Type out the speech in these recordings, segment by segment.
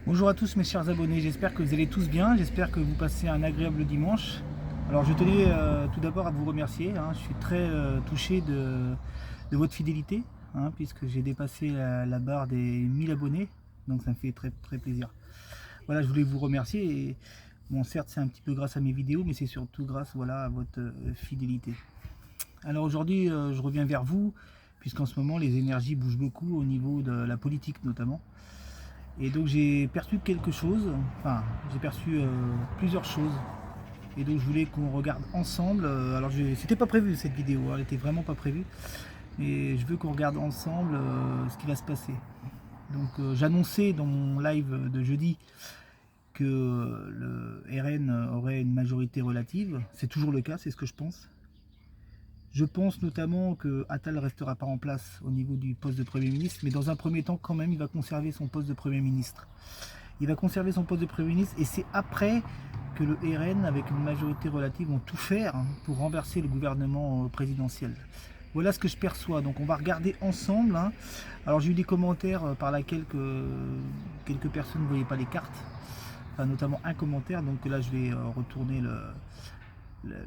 Bonjour à tous mes chers abonnés, j'espère que vous allez tous bien, j'espère que vous passez un agréable dimanche. Alors je tenais tout d'abord à vous remercier, je suis très touché de votre fidélité, puisque j'ai dépassé la barre des 1000 abonnés, donc ça me fait très, très plaisir. Voilà, je voulais vous remercier, et bon certes c'est un petit peu grâce à mes vidéos, mais c'est surtout grâce à votre fidélité. Alors aujourd'hui je reviens vers vous, puisqu'en ce moment les énergies bougent beaucoup au niveau de la politique notamment. Et donc j'ai perçu quelque chose, enfin j'ai perçu plusieurs choses. Et donc je voulais qu'on regarde ensemble. Alors c'était pas prévu cette vidéo, elle était vraiment pas prévue. Mais je veux qu'on regarde ensemble ce qui va se passer. Donc j'annonçais dans mon live de jeudi que le RN aurait une majorité relative. C'est toujours le cas, c'est ce que je pense. Je pense notamment que Attal ne restera pas en place au niveau du poste de Premier ministre, mais dans un premier temps quand même il va conserver son poste de Premier ministre. Il va conserver son poste de Premier ministre et c'est après que le RN, avec une majorité relative, vont tout faire pour renverser le gouvernement présidentiel. Voilà ce que je perçois. Donc on va regarder ensemble. Alors j'ai eu des commentaires par lesquels quelques personnes ne voyaient pas les cartes, enfin, notamment un commentaire. Donc là je vais retourner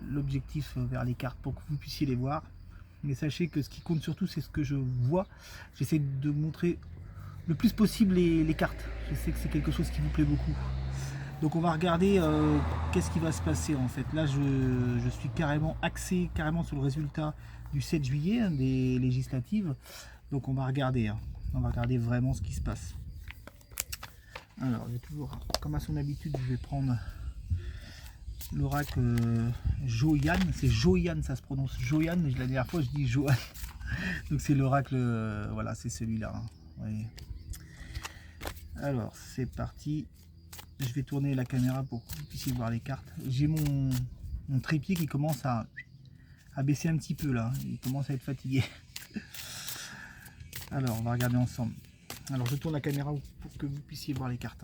l'objectif vers les cartes pour que vous puissiez les voir. Mais sachez que ce qui compte surtout c'est ce que je vois. J'essaie de montrer le plus possible les cartes. Je sais que c'est quelque chose qui vous plaît beaucoup. Donc on va regarder qu'est-ce qui va se passer en fait. Là je suis carrément axé sur le résultat du 7 juillet des législatives. Donc on va regarder. On va regarder vraiment ce qui se passe. Alors je vais toujours, comme à son habitude, je vais prendre l'oracle Joyan. C'est Joyan, ça se prononce Joyan, mais la dernière fois je dis Johan. Donc c'est l'oracle, voilà, c'est celui-là. Alors c'est parti. Je vais tourner la caméra pour que vous puissiez voir les cartes. J'ai mon trépied qui commence à baisser un petit peu là. Il commence à être fatigué. Alors on va regarder ensemble. Alors je tourne la caméra pour que vous puissiez voir les cartes.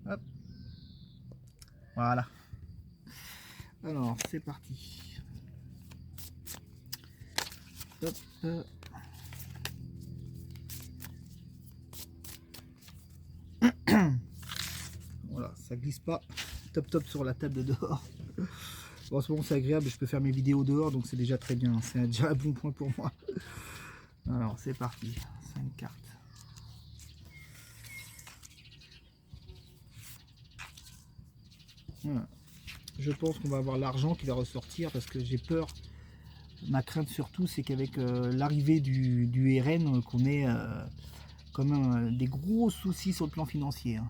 Hop. Voilà. Alors c'est parti. Hop. Voilà, ça glisse pas. Top sur la table de dehors. Bon, en ce moment c'est agréable, je peux faire mes vidéos dehors, donc c'est déjà très bien. C'est déjà un bon point pour moi. Alors c'est parti. 5 cartes. Voilà. Je pense qu'on va avoir l'argent qui va ressortir parce que j'ai peur. Ma crainte surtout, c'est qu'avec l'arrivée du RN, qu'on ait quand même des gros soucis sur le plan financier.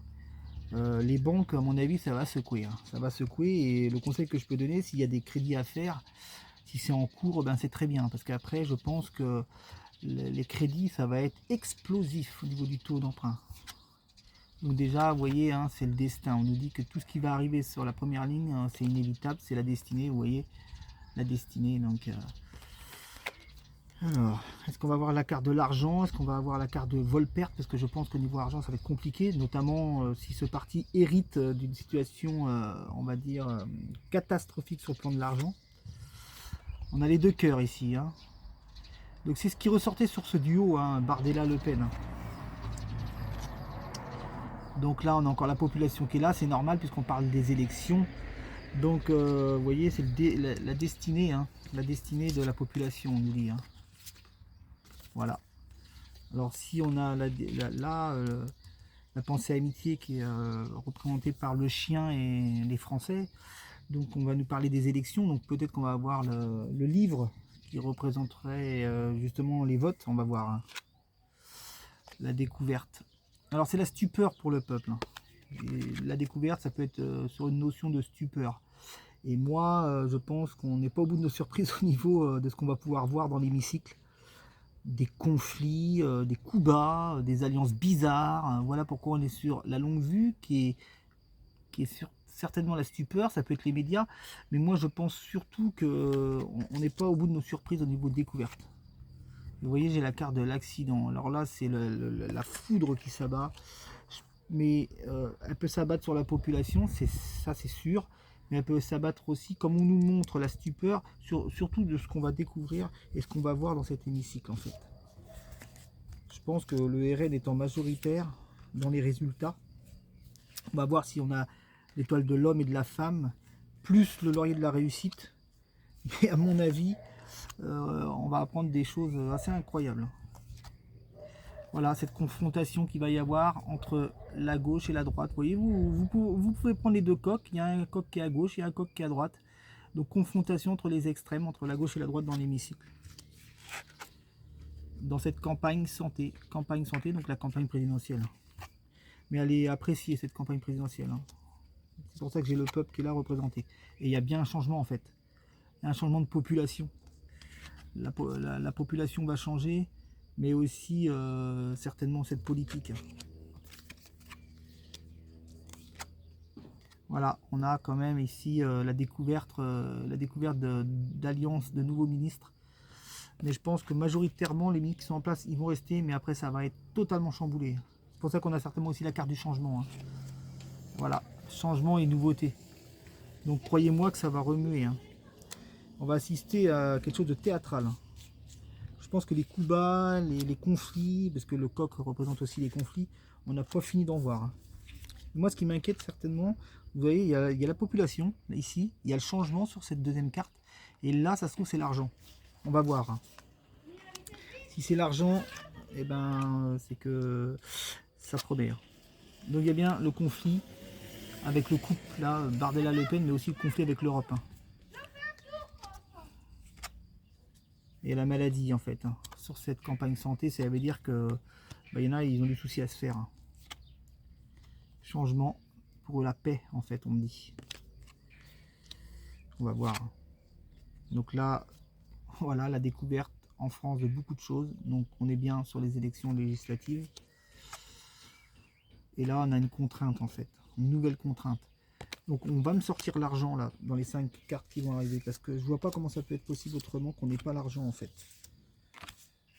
Les banques, à mon avis, ça va secouer. Ça va secouer et le conseil que je peux donner, s'il y a des crédits à faire, si c'est en cours, ben c'est très bien. Parce qu'après, je pense que les crédits, ça va être explosif au niveau du taux d'emprunt. Donc déjà, vous voyez, c'est le destin. On nous dit que tout ce qui va arriver sur la première ligne, c'est inévitable, c'est la destinée, vous voyez, la destinée. Donc, alors, est-ce qu'on va avoir la carte de l'argent? Est-ce qu'on va avoir la carte de vol-perte? Parce que je pense qu'au niveau argent, ça va être compliqué, notamment si ce parti hérite d'une situation, on va dire, catastrophique sur le plan de l'argent. On a les deux cœurs ici. Donc c'est ce qui ressortait sur ce duo, Bardella-Le Pen. Donc là, on a encore la population qui est là, c'est normal puisqu'on parle des élections. Donc, vous voyez, c'est la destinée, la destinée de la population, on nous dit. Voilà. Alors, si on a la pensée amitié qui est représentée par le chien et les Français, donc on va nous parler des élections. Donc peut-être qu'on va avoir le livre qui représenterait justement les votes. On va voir la découverte. Alors c'est la stupeur pour le peuple. Et la découverte, ça peut être sur une notion de stupeur. Et moi, je pense qu'on n'est pas au bout de nos surprises au niveau de ce qu'on va pouvoir voir dans l'hémicycle. Des conflits, des coups bas, des alliances bizarres. Voilà pourquoi on est sur la longue vue qui est sur certainement la stupeur. Ça peut être les médias. Mais moi, je pense surtout qu'on n'est pas au bout de nos surprises au niveau de découverte. Vous voyez, j'ai la carte de l'accident. Alors là, c'est la foudre qui s'abat. Mais elle peut s'abattre sur la population, ça c'est sûr. Mais elle peut s'abattre aussi, comme on nous montre la stupeur, surtout de ce qu'on va découvrir et ce qu'on va voir dans cet hémicycle en fait. Je pense que le RN étant majoritaire, dans les résultats. On va voir si on a l'étoile de l'homme et de la femme, plus le laurier de la réussite. Et à mon avis, on va apprendre des choses assez incroyables. Voilà, cette confrontation qu'il va y avoir entre la gauche et la droite. Voyez-vous, vous pouvez prendre les deux coqs. Il y a un coq qui est à gauche, il y a un coq qui est à droite. Donc confrontation entre les extrêmes, entre la gauche et la droite dans l'hémicycle. Dans cette campagne santé, donc la campagne présidentielle. Mais elle est appréciée, cette campagne présidentielle. C'est pour ça que j'ai le peuple qui est là représenté. Et il y a bien un changement en fait. Il y a un changement de population. La population va changer, mais aussi certainement cette politique. Voilà, on a quand même ici la découverte d'alliances de nouveaux ministres. Mais je pense que majoritairement, les ministres qui sont en place, ils vont rester, mais après, ça va être totalement chamboulé. C'est pour ça qu'on a certainement aussi la carte du changement. Voilà, changement et nouveauté. Donc, croyez-moi que ça va remuer. On va assister à quelque chose de théâtral. Je pense que les coups bas, les conflits, parce que le coq représente aussi les conflits, on n'a pas fini d'en voir. Moi, ce qui m'inquiète certainement, vous voyez, il y a la population, là, ici, il y a le changement sur cette deuxième carte, et là, ça se trouve, c'est l'argent. On va voir. Si c'est l'argent, eh ben, c'est que ça promet. Donc, il y a bien le conflit avec le couple, là, Bardella-Le Pen, mais aussi le conflit avec l'Europe. Et la maladie, en fait. Sur cette campagne santé, ça veut dire que y en a, ils ont des soucis à se faire. Changement pour la paix, en fait, on me dit. On va voir. Donc là, voilà la découverte en France de beaucoup de choses. Donc on est bien sur les élections législatives. Et là, on a une contrainte, en fait. Une nouvelle contrainte. Donc on va me sortir l'argent, là, dans les 5 cartes qui vont arriver. Parce que je vois pas comment ça peut être possible autrement qu'on n'ait pas l'argent, en fait.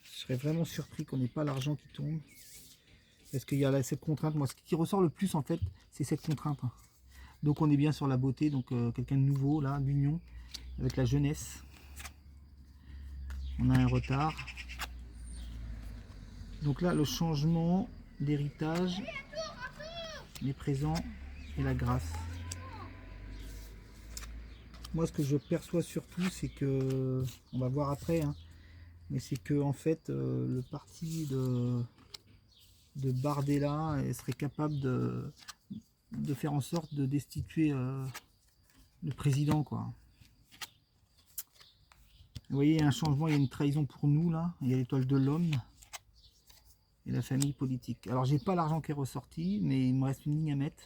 Je serais vraiment surpris qu'on n'ait pas l'argent qui tombe. Parce qu'il y a là, cette contrainte. Moi, ce qui ressort le plus, en fait, c'est cette contrainte. Donc on est bien sur la beauté. Donc quelqu'un de nouveau, là, l'union avec la jeunesse. On a un retard. Donc là, le changement d'héritage, les présents et la grâce. Moi, ce que je perçois surtout, c'est que, on va voir après, mais c'est que en fait, le parti de Bardella serait capable de faire en sorte de destituer le président, quoi. Vous voyez, il y a un changement, il y a une trahison pour nous, là. Il y a l'étoile de l'homme et la famille politique. Alors, j'ai pas l'argent qui est ressorti, mais il me reste une ligne à mettre.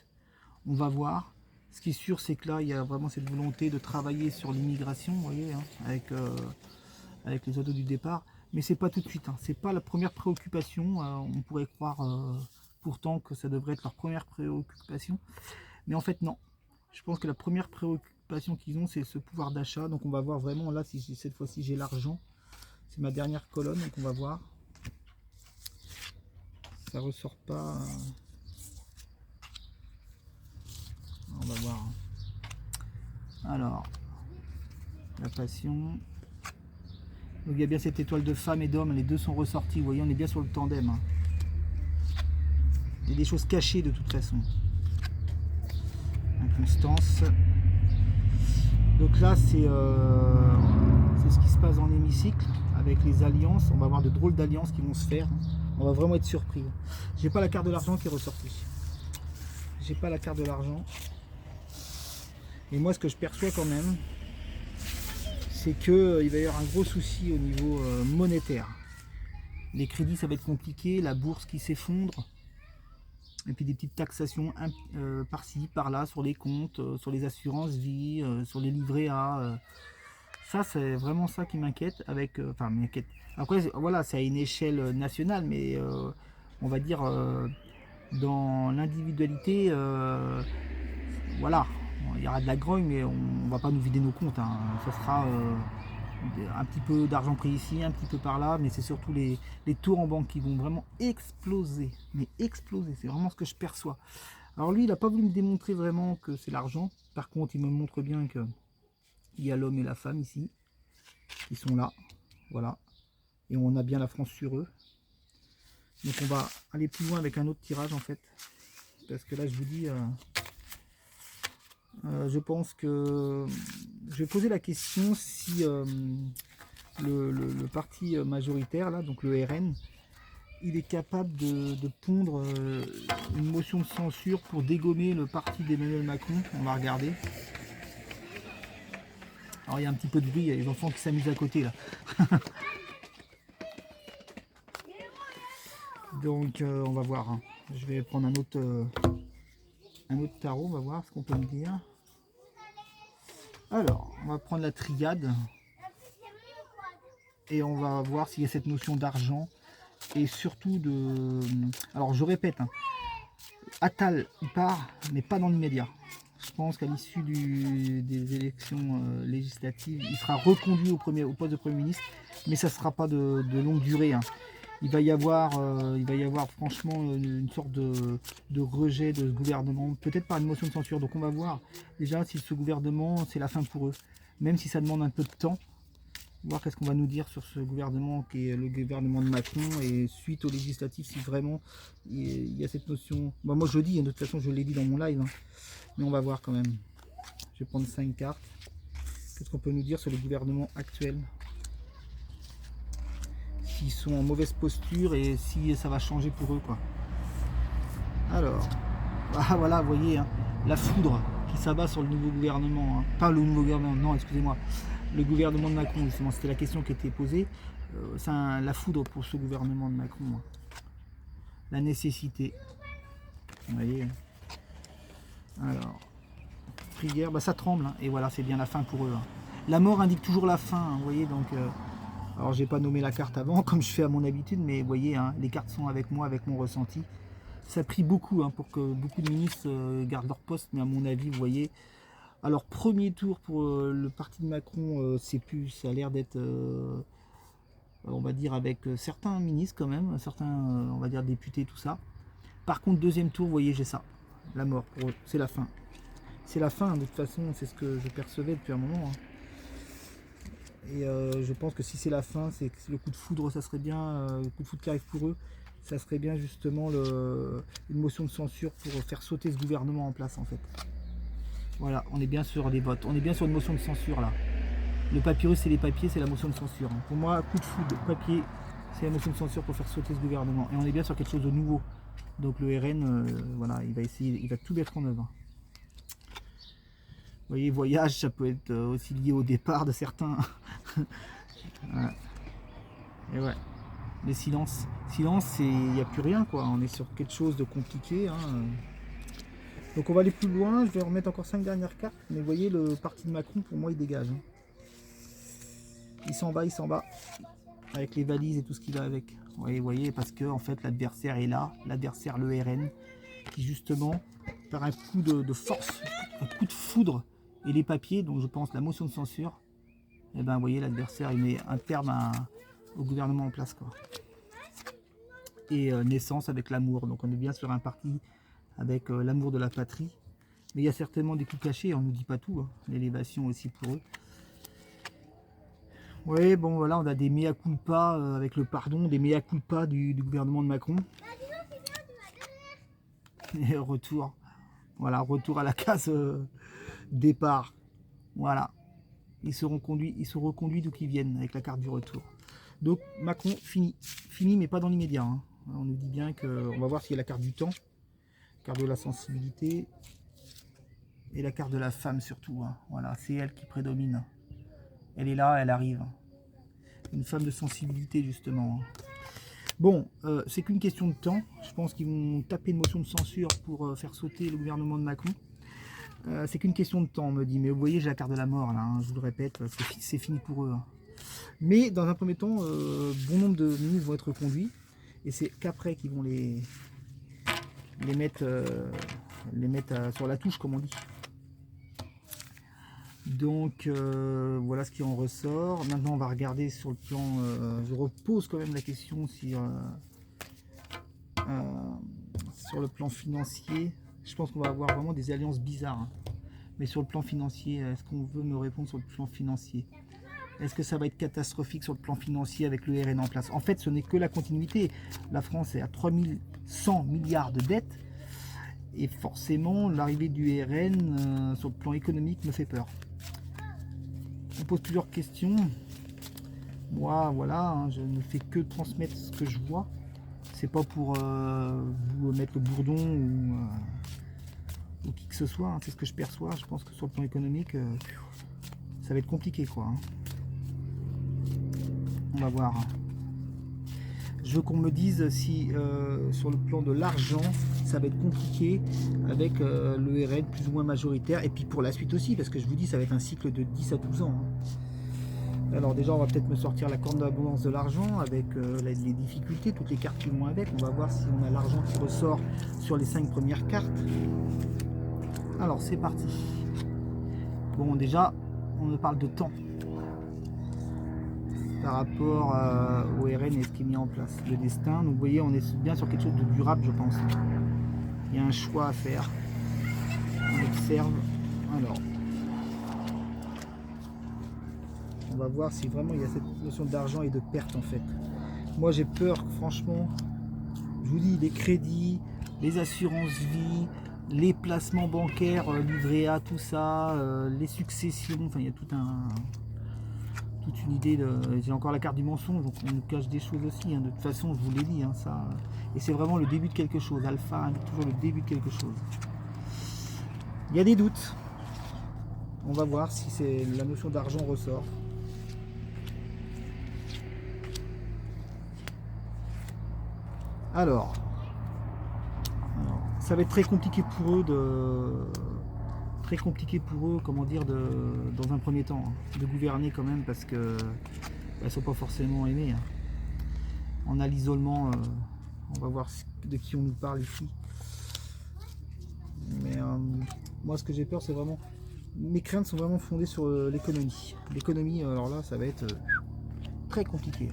On va voir. Ce qui est sûr, c'est que là, il y a vraiment cette volonté de travailler sur l'immigration, vous voyez, avec les oiseaux du départ. Mais c'est pas tout de suite. C'est pas la première préoccupation. On pourrait croire pourtant que ça devrait être leur première préoccupation. Mais en fait, non. Je pense que la première préoccupation qu'ils ont, c'est ce pouvoir d'achat. Donc on va voir vraiment là si cette fois-ci j'ai l'argent. C'est ma dernière colonne, donc on va voir. Ça ressort pas. On va voir. Alors, la passion. Donc il y a bien cette étoile de femme et d'homme. Les deux sont ressortis. Vous voyez, on est bien sur le tandem. Il y a des choses cachées de toute façon. Inconstance. Donc là, c'est ce qui se passe dans l'hémicycle avec les alliances. On va avoir de drôles d'alliances qui vont se faire. On va vraiment être surpris. J'ai pas la carte de l'argent qui est ressortie. J'ai pas la carte de l'argent. Et moi, ce que je perçois quand même, c'est qu'il va y avoir un gros souci au niveau monétaire. Les crédits, ça va être compliqué. La bourse qui s'effondre. Et puis des petites taxations par-ci, par-là, sur les comptes, sur les assurances vie, sur les livrets A. Ça, c'est vraiment ça qui m'inquiète. Enfin, m'inquiète. Après, voilà, c'est à une échelle nationale, mais on va dire dans l'individualité, voilà, il y aura de la grogne, mais on ne va pas nous vider nos comptes. Ça sera un petit peu d'argent pris ici, un petit peu par là, mais c'est surtout les taux en banque qui vont vraiment exploser. Mais exploser, c'est vraiment ce que je perçois. Alors lui, il n'a pas voulu me démontrer vraiment que c'est l'argent. Par contre, il me montre bien que il y a l'homme et la femme ici, qui sont là. Voilà. Et on a bien la France sur eux. Donc on va aller plus loin avec un autre tirage en fait. Parce que là je vous dis, je pense que je vais poser la question si le parti majoritaire, là, donc le RN, il est capable de pondre une motion de censure pour dégommer le parti d'Emmanuel Macron. On va regarder. Alors il y a un petit peu de bruit, il y a les enfants qui s'amusent à côté là. Donc on va voir. Hein. Je vais prendre un autre tarot, on va voir ce qu'on peut me dire. Alors, on va prendre la triade. Et on va voir s'il y a cette notion d'argent. Et surtout de... Alors je répète, hein, Attal il part, mais pas dans l'immédiat. Je pense qu'à l'issue des élections législatives, il sera reconduit au poste de Premier ministre, mais ça ne sera pas de longue durée. Hein. Il va y avoir franchement une sorte de rejet de ce gouvernement, peut-être par une motion de censure. Donc on va voir déjà si ce gouvernement, c'est la fin pour eux. Même si ça demande un peu de temps, voir qu'est-ce qu'on va nous dire sur ce gouvernement qui est le gouvernement de Macron et suite aux législatives, si vraiment il y a cette notion. Bon, moi je le dis, de toute façon je l'ai dit dans mon live, hein, mais on va voir quand même. Je vais prendre 5 cartes. Qu'est-ce qu'on peut nous dire sur le gouvernement actuel? S'ils sont en mauvaise posture et si ça va changer pour eux, quoi. Alors, ah, voilà, vous voyez, hein, la foudre qui s'abat sur le nouveau gouvernement. Hein. Pas le nouveau gouvernement, non, excusez-moi. Le gouvernement de Macron, justement, c'était la question qui était posée. C'est la foudre pour ce gouvernement de Macron. Hein. La nécessité. Vous voyez. Alors, prière, bah, ça tremble. Hein, et voilà, c'est bien la fin pour eux. Hein. La mort indique toujours la fin. Hein, vous voyez, donc... alors, j'ai pas nommé la carte avant, comme je fais à mon habitude, mais vous voyez, hein, les cartes sont avec moi, avec mon ressenti. Ça prie beaucoup hein, pour que beaucoup de ministres gardent leur poste, mais à mon avis, vous voyez... Alors, premier tour pour le parti de Macron, c'est plus, ça a l'air d'être, on va dire, avec certains ministres quand même, certains, on va dire, députés, tout ça. Par contre, deuxième tour, vous voyez, j'ai ça, la mort pour eux, c'est la fin. C'est la fin, de toute façon, c'est ce que je percevais depuis un moment. Hein. Et je pense que si c'est la fin, c'est le coup de foudre, ça serait bien, le coup de foudre qui arrive pour eux, ça serait bien justement une motion de censure pour faire sauter ce gouvernement en place, en fait. Voilà, on est bien sur les votes. On est bien sur une motion de censure là. Le papyrus, c'est les papiers, c'est la motion de censure. Pour moi, coup de foudre, papier, c'est la motion de censure pour faire sauter ce gouvernement. Et on est bien sur quelque chose de nouveau. Donc le RN, voilà, il va essayer, il va tout mettre en œuvre. Vous voyez, voyage, ça peut être aussi lié au départ de certains. Voilà. Et ouais. Les silences. Silence, il n'y a plus rien quoi. On est sur quelque chose de compliqué. Hein. Donc on va aller plus loin, je vais remettre encore 5 dernières cartes, mais vous voyez le parti de Macron pour moi il dégage. Hein. Il s'en va, avec les valises et tout ce qui va avec. Oui, vous voyez, parce que en fait l'adversaire est là, l'adversaire le RN, qui justement, par un coup de force, un coup de foudre et les papiers, donc je pense la motion de censure, et ben vous voyez l'adversaire il met un terme au gouvernement en place quoi. Et naissance avec l'amour, donc on est bien sur un parti avec l'amour de la patrie. Mais il y a certainement des coups cachés, on ne nous dit pas tout. Hein. L'élévation aussi pour eux. Oui, bon voilà, on a des mea culpa avec le pardon, des mea culpa du gouvernement de Macron. Et retour. Voilà, retour à la case départ. Voilà. Ils seront reconduits d'où qu'ils viennent avec la carte du retour. Donc Macron, fini. Fini, mais pas dans l'immédiat. Hein. On nous dit bien que. On va voir s'il y a la carte du temps. Carte de la sensibilité et la carte de la femme surtout. Hein. Voilà, c'est elle qui prédomine. Elle est là, elle arrive. Une femme de sensibilité justement. Bon, c'est qu'une question de temps. Je pense qu'ils vont taper une motion de censure pour faire sauter le gouvernement de Macron. C'est qu'une question de temps, on me dit. Mais vous voyez, j'ai la carte de la mort là. Hein, je vous le répète, c'est fini pour eux. Hein. Mais dans un premier temps, bon nombre de ministres vont être conduits. Et c'est qu'après qu'ils vont les mettre sur la touche comme on dit. Donc voilà ce qui en ressort. Maintenant on va regarder sur le plan, je repose quand même la question sur le plan financier. Je pense qu'on va avoir vraiment des alliances bizarres. Hein. Mais sur le plan financier, est-ce qu'on veut me répondre sur le plan financier? Est-ce que ça va être catastrophique sur le plan financier avec le RN en place? En fait, ce n'est que la continuité. La France est à 3100 milliards de dettes. Et forcément, l'arrivée du RN sur le plan économique me fait peur. On pose plusieurs questions. Moi, voilà, hein, je ne fais que transmettre ce que je vois. C'est pas pour vous mettre le bourdon ou qui que ce soit. Hein, c'est ce que je perçois. Je pense que sur le plan économique, ça va être compliqué, quoi. Hein. On va voir. Je veux qu'on me dise si sur le plan de l'argent, ça va être compliqué avec le RN plus ou moins majoritaire. Et puis pour la suite aussi, parce que je vous dis, ça va être un cycle de 10 à 12 ans. Hein. Alors déjà, on va peut-être me sortir la corne d'abondance de l'argent avec les difficultés, toutes les cartes qui vont avec. On va voir si on a l'argent qui ressort sur les 5 premières cartes. Alors, c'est parti. Bon, déjà, on me parle de temps. Par rapport au RN et ce qui est mis en place, le destin. Donc vous voyez, on est bien sur quelque chose de durable, je pense. Il y a un choix à faire. On observe. Alors, on va voir si vraiment il y a cette notion d'argent et de perte en fait. Moi j'ai peur, franchement. Je vous dis, les crédits, les assurances vie, les placements bancaires, livret A, tout ça, les successions, enfin il y a toute une idée de. J'ai encore la carte du mensonge, donc on nous cache des choses aussi. Hein. De toute façon, je vous l'ai dit, hein, ça. Et c'est vraiment le début de quelque chose. Alpha indique toujours le début de quelque chose. Il y a des doutes. On va voir si c'est la notion d'argent ressort. Alors, ça va être très compliqué pour eux comment dire, dans un premier temps, hein, de gouverner quand même parce que ne sont pas forcément aimés. Hein. On a l'isolement, on va voir de qui on nous parle ici. Mais moi, ce que j'ai peur, c'est vraiment, mes craintes sont vraiment fondées sur l'économie. L'économie, alors là, ça va être très compliqué.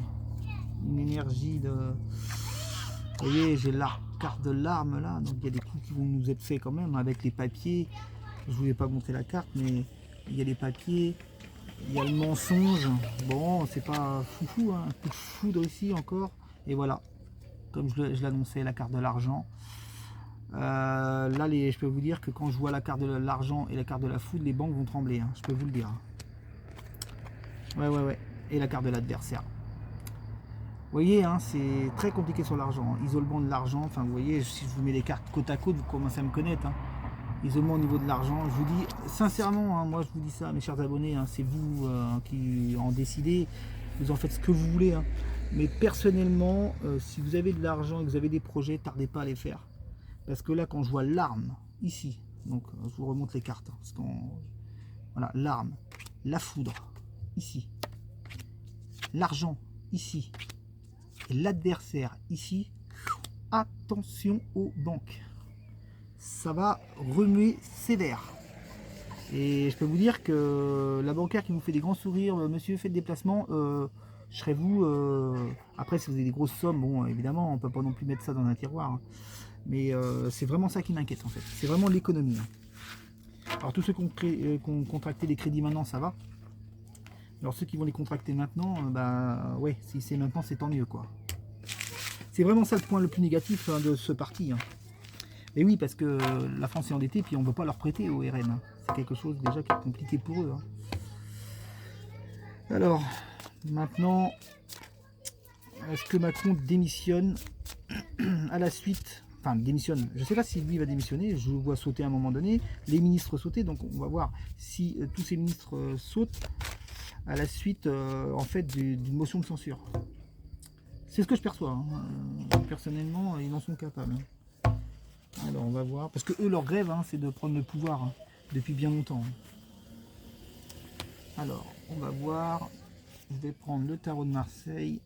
Une énergie de, vous voyez, j'ai la carte de l'arme là, donc il y a des coups qui vont nous être faits quand même avec les papiers. Je voulais pas monter la carte, mais il y a les papiers, il y a le mensonge. Bon, c'est pas foufou, hein. Un coup de foudre ici encore. Et voilà, comme je l'annonçais, la carte de l'argent. Là, je peux vous dire que quand je vois la carte de l'argent et la carte de la foudre, les banques vont trembler. Hein, je peux vous le dire. Ouais. Et la carte de l'adversaire. Vous voyez, hein, c'est très compliqué sur l'argent. Hein. Isolement de l'argent. Enfin, vous voyez, si je vous mets les cartes côte à côte, vous commencez à me connaître. Hein. Isolement au niveau de l'argent, je vous dis sincèrement, hein, moi je vous dis ça, mes chers abonnés, hein, c'est vous qui en décidez, vous en faites ce que vous voulez, hein. Mais personnellement, si vous avez de l'argent et que vous avez des projets, tardez pas à les faire, parce que là quand je vois l'arme ici, donc je vous remonte les cartes, hein, parce voilà, l'arme, la foudre ici, l'argent ici et l'adversaire ici, attention aux banques. Ça va remuer sévère. Et je peux vous dire que la bancaire qui vous fait des grands sourires, monsieur faites des placements, je serais vous. Après, si vous avez des grosses sommes, bon, évidemment, on peut pas non plus mettre ça dans un tiroir. Hein. Mais c'est vraiment ça qui m'inquiète en fait. C'est vraiment l'économie. Hein. Alors tous ceux qui ont contracté les crédits maintenant, ça va. Alors ceux qui vont les contracter maintenant, bah ouais, si c'est maintenant, c'est tant mieux quoi. C'est vraiment ça le point le plus négatif hein, de ce parti. Hein. Et oui, parce que la France est endettée, puis on ne veut pas leur prêter au RN. Hein. C'est quelque chose déjà qui est compliqué pour eux. Hein. Alors, maintenant, est-ce que Macron démissionne à la suite? Enfin, démissionne. Je ne sais pas si lui va démissionner. Je le vois sauter à un moment donné. Les ministres sauter, donc on va voir si tous ces ministres sautent à la suite, en fait, d'une motion de censure. C'est ce que je perçois. Hein. Personnellement, ils en sont capables. Hein. Alors on va voir, parce que eux leur grève hein, c'est de prendre le pouvoir hein, depuis bien longtemps. Alors on va voir, je vais prendre le tarot de Marseille.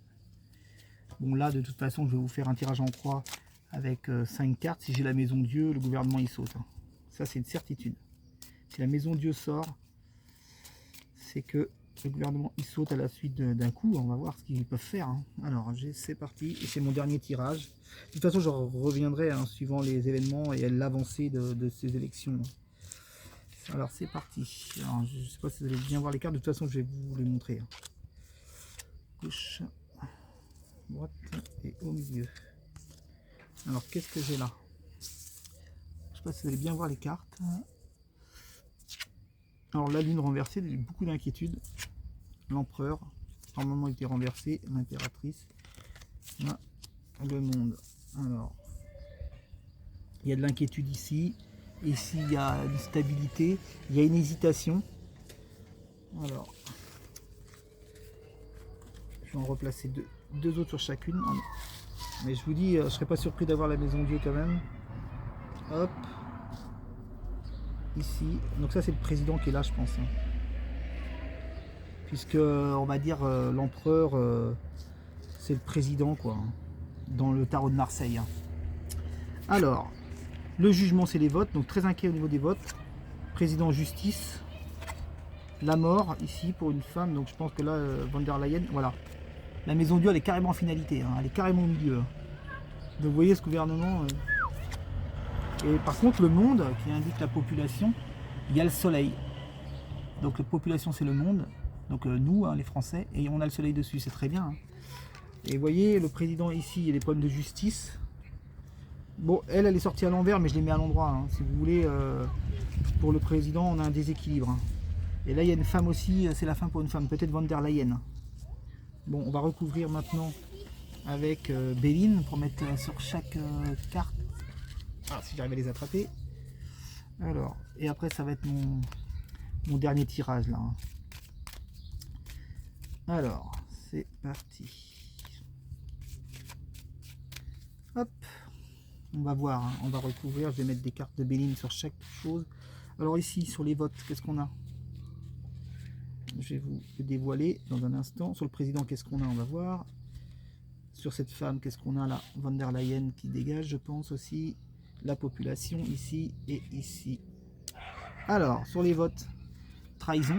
Bon là de toute façon je vais vous faire un tirage en croix avec 5 cartes. Si j'ai la maison Dieu, le gouvernement il saute. Hein. Ça c'est une certitude. Si la maison Dieu sort, c'est que le gouvernement il saute à la suite d'un coup. On va voir ce qu'ils peuvent faire. Hein. Alors c'est parti, et c'est mon dernier tirage. De toute façon, je reviendrai hein, suivant les événements et l'avancée de ces élections. Alors c'est parti. Alors, je ne sais pas si vous allez bien voir les cartes, de toute façon je vais vous les montrer. Gauche, droite et au milieu. Alors qu'est-ce que j'ai là? Je ne sais pas si vous allez bien voir les cartes. Alors la lune renversée, il y a eu beaucoup d'inquiétudes. L'empereur, normalement il était renversé, l'impératrice, là, le monde. Alors, il y a de l'inquiétude ici. Ici, il y a une stabilité, il y a une hésitation. Alors, je vais en replacer deux autres sur chacune. Mais je vous dis, je ne serais pas surpris d'avoir la maison Dieu quand même. Hop. Ici. Donc ça, c'est le président qui est là, je pense. Puisque, on va dire, l'empereur, c'est le président, quoi. Dans le tarot de Marseille. Alors, le jugement, c'est les votes. Donc très inquiet au niveau des votes. Président justice. La mort, ici, pour une femme. Donc je pense que là, von der Leyen, voilà. La maison Dieu, elle est carrément en finalité. Elle est carrément au milieu. Donc vous voyez, ce gouvernement... Et par contre, le monde, qui indique la population, il y a le soleil. Donc la population, c'est le monde. Donc nous, les Français, et on a le soleil dessus, c'est très bien. Et vous voyez, le président ici, il y a des problèmes de justice. Bon, elle est sortie à l'envers, mais je les mets à l'endroit. Si vous voulez, pour le président, on a un déséquilibre. Et là, il y a une femme aussi, c'est la fin pour une femme, peut-être von der Leyen. Bon, on va recouvrir maintenant avec Béline pour mettre sur chaque carte. Ah, si j'arrive à les attraper. Alors, et après, ça va être mon dernier tirage là. Alors, c'est parti. Hop. On va voir, on va recouvrir. Je vais mettre des cartes de Béline sur chaque chose. Alors ici, sur les votes, qu'est-ce qu'on a? Je vais vous le dévoiler dans un instant. Sur le président, qu'est-ce qu'on a? On va voir. Sur cette femme, qu'est-ce qu'on a là? Von der Leyen qui dégage, je pense aussi. La population ici et ici. Alors, sur les votes, trahison.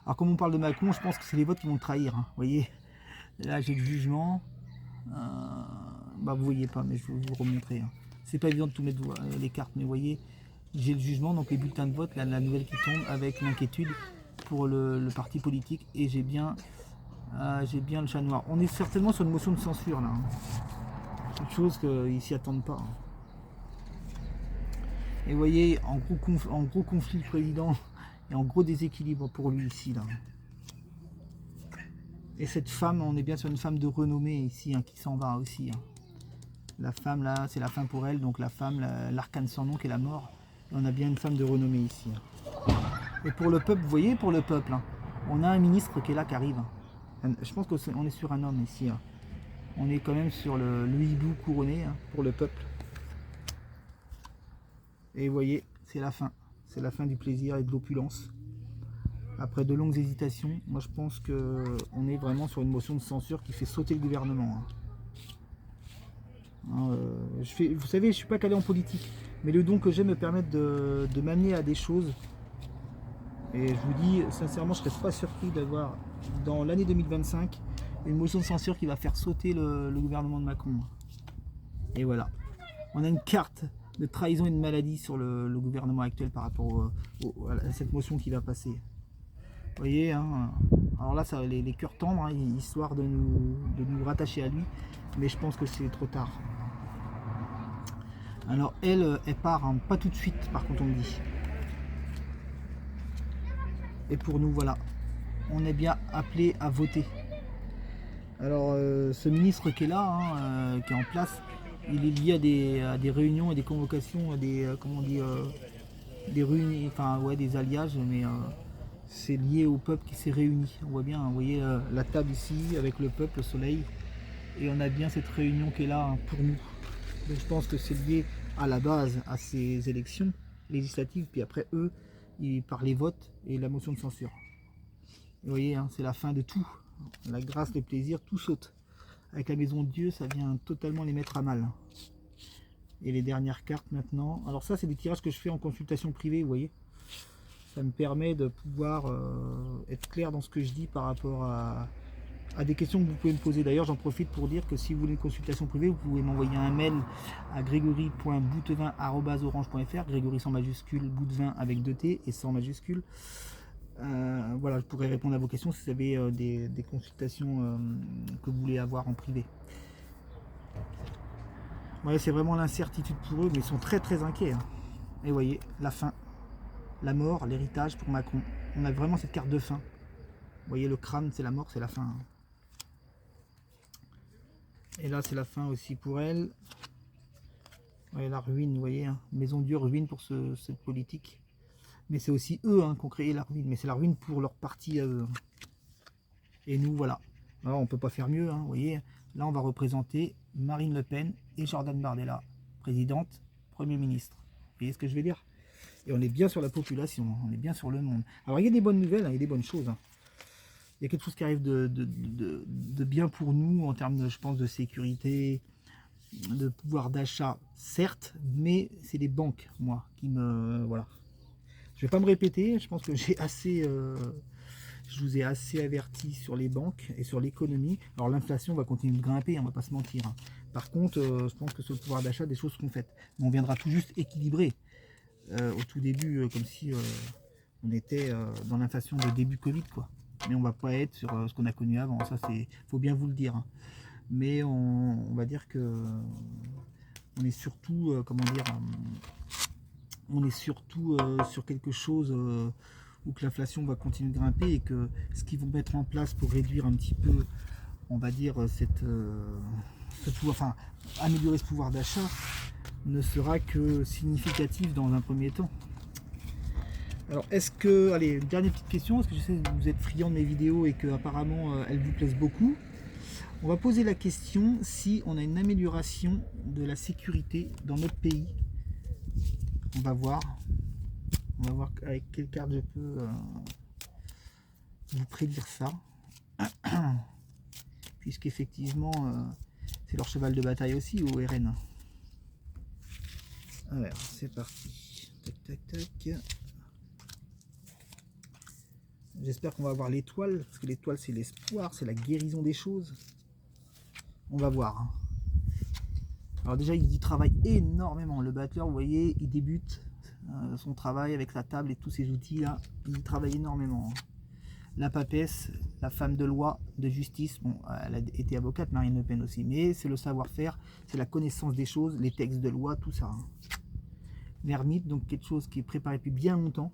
Alors, comme on parle de Macron, je pense que c'est les votes qui vont le trahir. Vous voyez, là j'ai le jugement. Bah, vous voyez pas, mais je vais vous remontrer. C'est pas évident de tout mettre les cartes, mais vous voyez, j'ai le jugement, donc les bulletins de vote, la nouvelle qui tombe avec l'inquiétude pour le parti politique, et j'ai bien le chat noir. On est certainement sur une motion de censure là. Quelque chose qu'ils s'y attendent pas. Et vous voyez, en gros conflit le président et en gros déséquilibre pour lui ici là. Et cette femme, on est bien sur une femme de renommée ici, qui s'en va aussi. La femme là, c'est la fin pour elle, donc la femme, l'arcane sans nom qui est la mort. Et on a bien une femme de renommée ici. Et pour le peuple, vous voyez, pour le peuple, on a un ministre qui est là, qui arrive. Je pense qu'on est sur un homme ici. On est quand même sur le hibou couronné pour le peuple. Et vous voyez, c'est la fin. C'est la fin du plaisir et de l'opulence. Après de longues hésitations, moi je pense qu'on est vraiment sur une motion de censure qui fait sauter le gouvernement. Vous savez, je ne suis pas calé en politique, mais le don que j'ai me permet de m'amener à des choses. Et je vous dis, sincèrement, je ne serais pas surpris d'avoir, dans l'année 2025, une motion de censure qui va faire sauter le gouvernement de Macron. Et voilà. On a une carte de trahison et de maladie sur le gouvernement actuel par rapport à cette motion qui va passer. Vous voyez, alors là, ça, les cœurs tendres, histoire de nous rattacher à lui, mais je pense que c'est trop tard. Alors elle part, pas tout de suite, par contre on me dit. Et pour nous, voilà, on est bien appelé à voter. Alors ce ministre qui est là, qui est en place, il est lié à des réunions et des convocations, à des, comment on dit, des réunions, enfin ouais, des alliages, mais c'est lié au peuple qui s'est réuni. On voit bien, vous voyez la table ici avec le peuple, le soleil, et on a bien cette réunion qui est là pour nous. Donc je pense que c'est lié à la base à ces élections législatives, puis après eux, par les votes et la motion de censure. Vous voyez, c'est la fin de tout. La grâce, le plaisir, tout saute. Avec la maison de Dieu, ça vient totalement les mettre à mal. Et les dernières cartes maintenant. Alors ça, c'est des tirages que je fais en consultation privée, vous voyez. Ça me permet de pouvoir être clair dans ce que je dis par rapport à à des questions que vous pouvez me poser. D'ailleurs, j'en profite pour dire que si vous voulez une consultation privée, vous pouvez m'envoyer un mail à grégory.boutevin@orange.fr, Grégory sans majuscule, Boutevin avec 2 T et sans majuscule. Voilà, je pourrais répondre à vos questions si vous avez des consultations que vous voulez avoir en privé. Ouais, c'est vraiment l'incertitude pour eux, mais ils sont très très inquiets. Hein. Et vous voyez, la fin, la mort, l'héritage pour Macron. On a vraiment cette carte de fin. Vous voyez, le crâne, c'est la mort, c'est la fin. Hein. Et là, c'est la fin aussi pour elle. Ouais, la ruine, vous voyez, hein. Maison dure, ruine pour cette politique. Mais c'est aussi eux qui ont créé la ruine. Mais c'est la ruine pour leur parti à eux. Et nous, voilà. Alors, on ne peut pas faire mieux, hein, vous voyez. Là, on va représenter Marine Le Pen et Jordan Bardella, présidente, Premier ministre. Vous voyez ce que je veux dire? Et on est bien sur la population, on est bien sur le monde. Alors, il y a des bonnes nouvelles, hein, il y a des bonnes choses. Hein. Il y a quelque chose qui arrive de bien pour nous en termes, je pense, de sécurité, de pouvoir d'achat, certes, mais c'est les banques, moi, qui me... Voilà. Je ne vais pas me répéter, je pense que j'ai assez... je vous ai assez averti sur les banques et sur l'économie. Alors l'inflation va continuer de grimper, on ne va pas se mentir. Hein. Par contre, je pense que sur le pouvoir d'achat, des choses seront faites. Mais on viendra tout juste équilibrer. Au tout début, comme si on était dans l'inflation de début Covid, quoi. Mais on va pas être sur ce qu'on a connu avant, ça c'est, faut bien vous le dire. Hein. Mais on va dire que on est surtout, comment dire, on est surtout sur quelque chose où que l'inflation va continuer de grimper et que ce qu'ils vont mettre en place pour réduire un petit peu, on va dire, enfin, améliorer ce pouvoir d'achat ne sera que significatif dans un premier temps. Alors, est-ce que, allez, dernière petite question, parce que je sais que vous êtes friand de mes vidéos et que apparemment elles vous plaisent beaucoup. On va poser la question si on a une amélioration de la sécurité dans notre pays. On va voir avec quelle carte je peux vous prédire ça. Puisqu'effectivement, c'est leur cheval de bataille aussi au RN. Alors, c'est parti. Tac, tac, tac. J'espère qu'on va avoir l'étoile, parce que l'étoile c'est l'espoir, c'est la guérison des choses. On va voir. Hein. Alors déjà il y travaille énormément. Le battleur, vous voyez, il débute son travail avec sa table et tous ces outils là. Il travaille énormément. Hein. La papesse, la femme de loi, de justice, bon, elle a été avocate, Marine Le Pen aussi, mais c'est le savoir-faire, c'est la connaissance des choses, les textes de loi, tout ça. Hein. L'ermite, donc quelque chose qui est préparé depuis bien longtemps.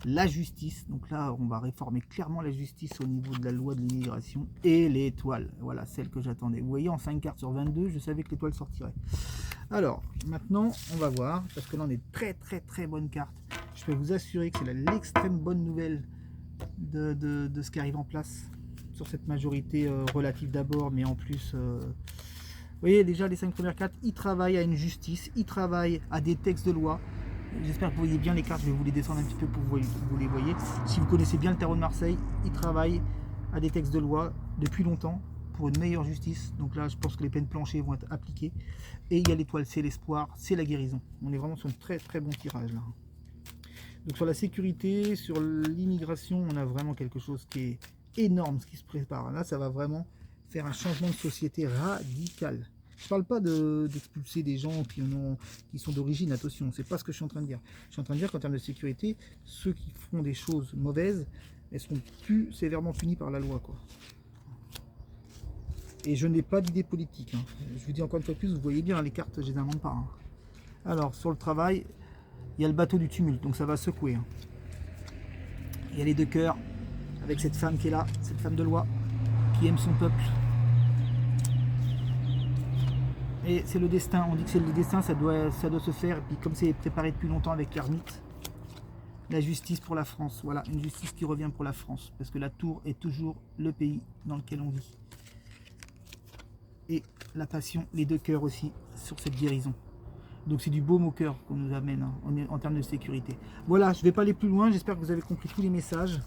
La justice, donc là on va réformer clairement la justice au niveau de la loi de l'immigration, et l'étoile, voilà celle que j'attendais. Vous voyez, en 5 cartes sur 22, je savais que l'étoile sortirait. Alors maintenant on va voir, parce que là on est très bonne carte. Je peux vous assurer que c'est l'extrême bonne nouvelle de ce qui arrive en place sur cette majorité relative d'abord, mais en plus vous voyez déjà les 5 premières cartes, ils travaillent à une justice, ils travaillent à des textes de loi. J'espère que vous voyez bien les cartes, je vais vous les descendre un petit peu pour que vous les voyez. Si vous connaissez bien le tarot de Marseille, il travaille à des textes de loi depuis longtemps pour une meilleure justice. Donc là, je pense que les peines planchées vont être appliquées. Et il y a l'étoile, c'est l'espoir, c'est la guérison. On est vraiment sur un très bon tirage là. Donc sur la sécurité, sur l'immigration, on a vraiment quelque chose qui est énorme, ce qui se prépare. Là, ça va vraiment faire un changement de société radical. Je ne parle pas d'expulser des gens qui sont d'origine, attention, c'est pas ce que je suis en train de dire. Je suis en train de dire qu'en termes de sécurité, ceux qui feront des choses mauvaises, elles seront plus sévèrement punis par la loi, quoi. Et je n'ai pas d'idée politique. Hein. Je vous dis encore une fois plus, vous voyez bien les cartes, je les invente pas. Hein. Alors, sur le travail, il y a le bateau du tumulte, donc ça va secouer. Hein. Il y a les 2 cœurs, avec cette femme qui est là, cette femme de loi, qui aime son peuple. Et c'est le destin, on dit que c'est le destin, ça doit se faire. Et puis comme c'est préparé depuis longtemps avec l'ermite, la justice pour la France. Voilà, une justice qui revient pour la France. Parce que la tour est toujours le pays dans lequel on vit. Et la passion, les 2 cœurs aussi, sur cette guérison. Donc c'est du baume au cœur qu'on nous amène hein, en termes de sécurité. Voilà, je ne vais pas aller plus loin, j'espère que vous avez compris tous les messages.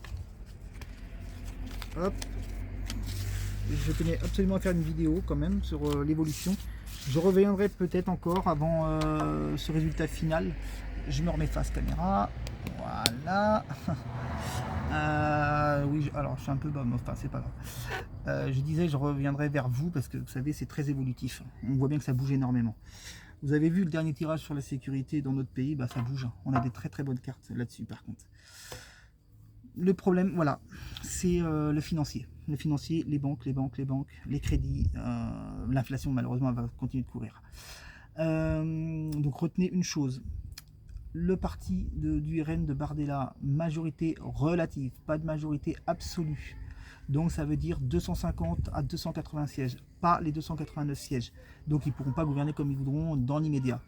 Hop. Je tenais absolument à faire une vidéo quand même sur l'évolution. Je reviendrai peut-être encore avant ce résultat final. Je me remets face caméra. Voilà. Oui, alors je suis un peu bas, mais enfin c'est pas grave. Je disais, je reviendrai vers vous parce que vous savez, c'est très évolutif. On voit bien que ça bouge énormément. Vous avez vu le dernier tirage sur la sécurité dans notre pays, bah ça bouge. On a des très très bonnes cartes là-dessus par contre. Le problème, voilà, c'est le financier. Le financier, les banques, les crédits, l'inflation malheureusement elle va continuer de courir. Donc retenez une chose, le parti du RN de Bardella, majorité relative, pas de majorité absolue. Donc ça veut dire 250 à 280 sièges, pas les 289 sièges. Donc ils ne pourront pas gouverner comme ils voudront dans l'immédiat.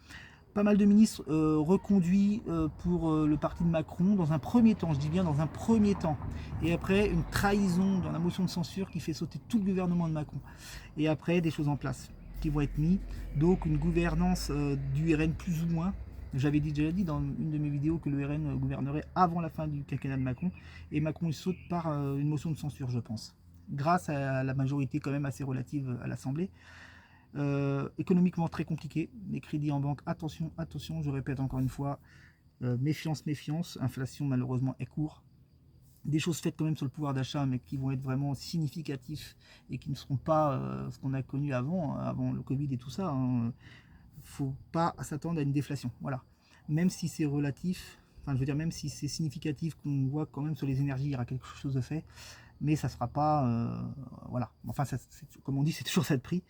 Pas mal de ministres reconduits pour le parti de Macron dans un premier temps, je dis bien dans un premier temps. Et après, une trahison dans la motion de censure qui fait sauter tout le gouvernement de Macron. Et après, des choses en place qui vont être mises. Donc une gouvernance du RN plus ou moins. J'avais déjà dit dans une de mes vidéos que le RN gouvernerait avant la fin du quinquennat de Macron. Et Macron il saute par une motion de censure, je pense. Grâce à la majorité quand même assez relative à l'Assemblée. Économiquement très compliqué, les crédits en banque, attention, attention, je répète encore une fois, méfiance, méfiance, inflation malheureusement est court, des choses faites quand même sur le pouvoir d'achat mais qui vont être vraiment significatifs et qui ne seront pas ce qu'on a connu avant le Covid et tout ça, hein. Faut pas s'attendre à une déflation, voilà, même si c'est relatif, enfin je veux dire même si c'est significatif qu'on voit quand même sur les énergies il y aura quelque chose de fait, mais ça sera pas, voilà, enfin ça, comme on dit c'est toujours ça de prix.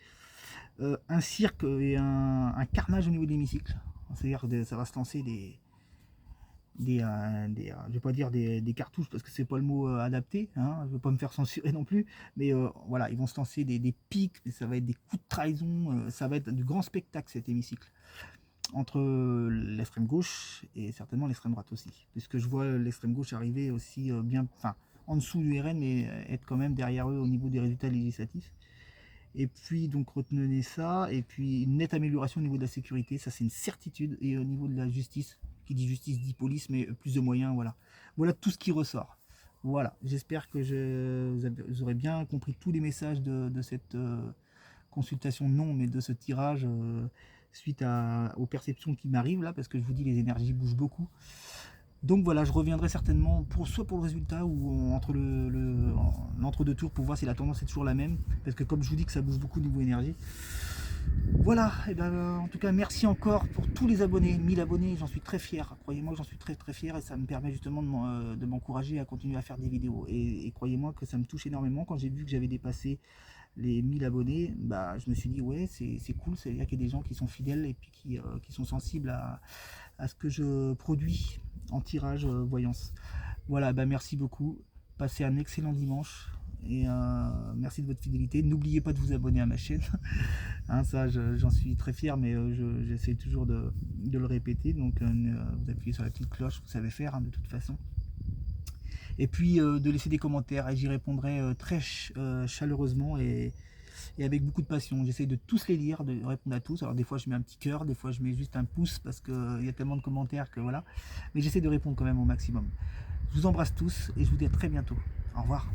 Un cirque et un carnage au niveau de l'hémicycle. C'est-à-dire que ça va se lancer je vais pas dire des cartouches parce que c'est pas le mot adapté, hein, je ne veux pas me faire censurer non plus, mais voilà, ils vont se lancer des pics, mais ça va être des coups de trahison, ça va être du grand spectacle cet hémicycle, entre l'extrême gauche et certainement l'extrême droite aussi, puisque je vois l'extrême gauche arriver aussi bien, enfin en dessous du RN, mais être quand même derrière eux au niveau des résultats législatifs. Et puis donc retenez ça, et puis une nette amélioration au niveau de la sécurité, ça c'est une certitude, et au niveau de la justice, qui dit justice dit police, mais plus de moyens, voilà. Voilà tout ce qui ressort. Voilà, j'espère que vous aurez bien compris tous les messages de cette consultation, non, mais de ce tirage suite aux perceptions qui m'arrivent là, parce que je vous dis, les énergies bougent beaucoup. Donc voilà, je reviendrai certainement soit pour le résultat ou entre l'entre-deux tours pour voir si la tendance est toujours la même. Parce que comme je vous dis que ça bouge beaucoup niveau énergie. Voilà, et ben, en tout cas merci encore pour tous les abonnés, 1000 abonnés, j'en suis très fier. Croyez-moi que j'en suis très très fier et ça me permet justement de m'encourager à continuer à faire des vidéos. Et croyez-moi que ça me touche énormément quand j'ai vu que j'avais dépassé les 1000 abonnés, bah, je me suis dit ouais c'est cool, c'est-à-dire qu'il y a des gens qui sont fidèles et puis qui sont sensibles à ce que je produis en tirage voyance. Voilà, bah merci beaucoup, passez un excellent dimanche et merci de votre fidélité. N'oubliez pas de vous abonner à ma chaîne, hein, ça j'en suis très fier, mais j'essaie toujours de le répéter, donc vous appuyez sur la petite cloche, vous savez faire hein, de toute façon. Et puis de laisser des commentaires et j'y répondrai très chaleureusement et avec beaucoup de passion. J'essaie de tous les lire, de répondre à tous. Alors des fois je mets un petit cœur, des fois je mets juste un pouce parce qu'il y a tellement de commentaires que voilà. Mais j'essaie de répondre quand même au maximum. Je vous embrasse tous et je vous dis à très bientôt. Au revoir.